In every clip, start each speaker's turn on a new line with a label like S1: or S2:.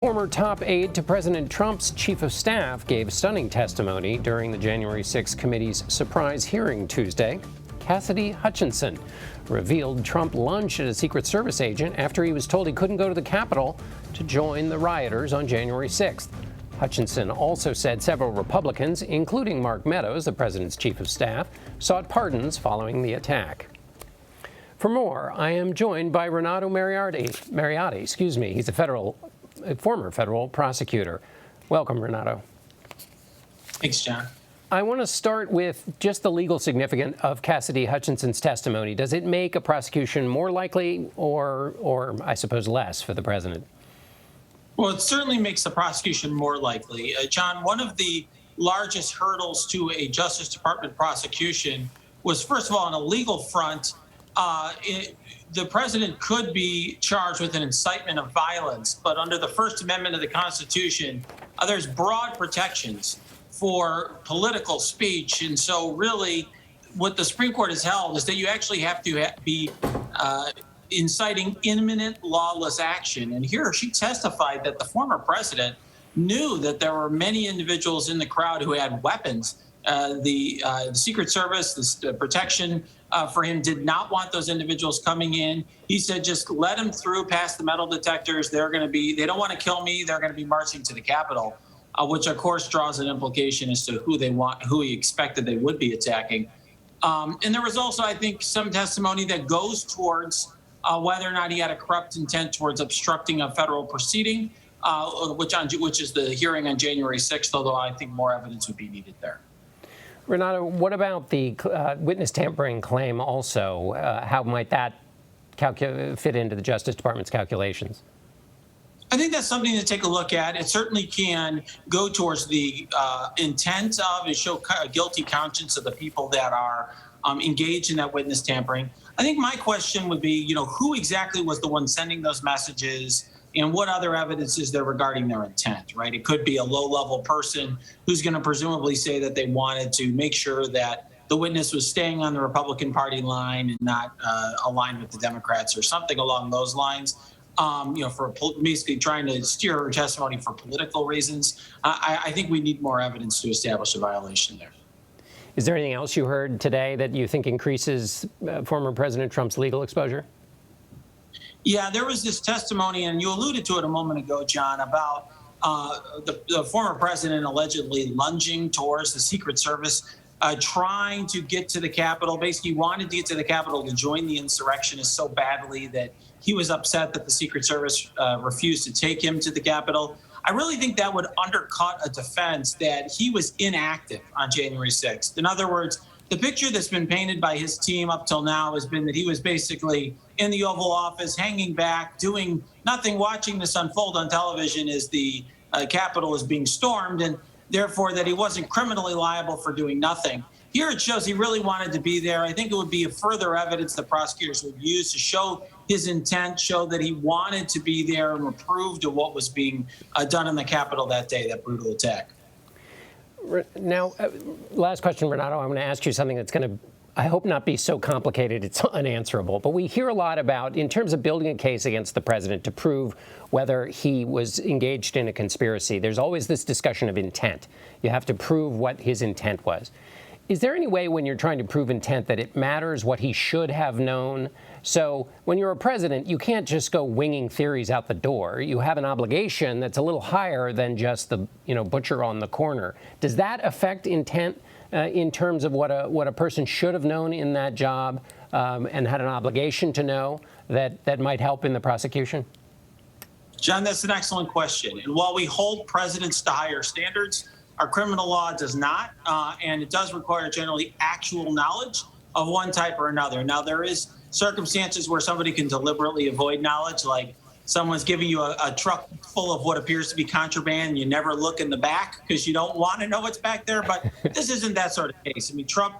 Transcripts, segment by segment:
S1: Former top aide to President Trump's chief of staff gave stunning testimony during the January 6 committee's surprise hearing Tuesday. Cassidy Hutchinson revealed Trump lunged at a Secret Service agent after he was told he couldn't go to the Capitol to join the rioters on January 6th. Hutchinson also said several Republicans, including Mark Meadows, the president's chief of staff, sought pardons following the attack. For more, I am joined by Renato Mariotti. He's a former federal prosecutor. Welcome, Renato.
S2: Thanks, John.
S1: I want to start with just the legal significance of Cassidy Hutchinson's testimony. Does it make a prosecution more likely or I suppose less for the president?
S2: Well, it certainly makes the prosecution more likely. John, one of the largest hurdles to a Justice Department prosecution was, first of all, on a legal front, the president could be charged with an incitement of violence, but under the First Amendment of the Constitution, there's broad protections for political speech. And so really what the Supreme Court has held is that you actually have to be inciting imminent lawless action. And here she testified that the former president knew that there were many individuals in the crowd who had weapons. The Secret Service, the protection for him did not want those individuals coming in. He said, just let them through past the metal detectors. They don't want to kill me. They're going to be marching to the Capitol, which of course draws an implication as to who he expected they would be attacking. And there was also, I think, some testimony that goes towards whether or not he had a corrupt intent towards obstructing a federal proceeding, which is the hearing on January 6th, although I think more evidence would be needed there.
S1: Renato, what about the witness tampering claim also? How might that fit into the Justice Department's calculations?
S2: I think that's something to take a look at. It certainly can go towards the intent of and show a guilty conscience of the people that are engaged in that witness tampering. I think my question would be, who exactly was the one sending those messages? And what other evidence is there regarding their intent, right? It could be a low-level person who's going to presumably say that they wanted to make sure that the witness was staying on the Republican Party line and not aligned with the Democrats or something along those lines, for basically trying to steer her testimony for political reasons. I think we need more evidence to establish a violation there.
S1: Is there anything else you heard today that you think increases former President Trump's legal exposure?
S2: Yeah, there was this testimony, and you alluded to it a moment ago, John, about the former president allegedly lunging towards the Secret Service, trying to get to the Capitol, basically wanted to get to the Capitol to join the insurrectionists so badly that he was upset that the Secret Service refused to take him to the Capitol. I really think that would undercut a defense that he was inactive on January 6th. In other words, the picture that's been painted by his team up till now has been that he was basically in the Oval Office, hanging back, doing nothing, watching this unfold on television as the Capitol is being stormed, and therefore that he wasn't criminally liable for doing nothing. Here it shows he really wanted to be there. I think it would be a further evidence that prosecutors would use to show his intent, show that he wanted to be there and approved of what was being done in the Capitol that day, that brutal attack.
S1: Now, last question, Renato. I'm going to ask you something that's going to, I hope, not be so complicated it's unanswerable. But we hear a lot about, in terms of building a case against the president to prove whether he was engaged in a conspiracy, there's always this discussion of intent. You have to prove what his intent was. Is there any way when you're trying to prove intent that it matters what he should have known? So when you're a president, you can't just go winging theories out the door. You have an obligation that's a little higher than just the butcher on the corner. Does that affect intent in terms of what a person should have known in that job and had an obligation to know that might help in the prosecution?
S2: John, that's an excellent question. And while we hold presidents to higher standards, our criminal law does not, and it does require generally actual knowledge of one type or another. Now, there is circumstances where somebody can deliberately avoid knowledge, like someone's giving you a truck full of what appears to be contraband, and you never look in the back because you don't want to know what's back there. But this isn't that sort of case. I mean, Trump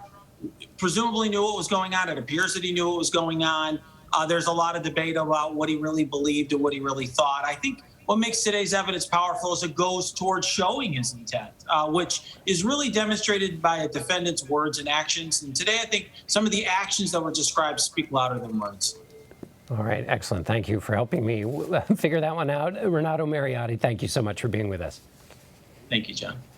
S2: presumably knew what was going on. It appears that he knew what was going on. There's a lot of debate about what he really believed and what he really thought. I think what makes today's evidence powerful is it goes towards showing his intent, which is really demonstrated by a defendant's words and actions. And today, I think some of the actions that were described speak louder than words.
S1: All right, excellent. Thank you for helping me figure that one out. Renato Mariotti, thank you so much for being with us.
S2: Thank you, John.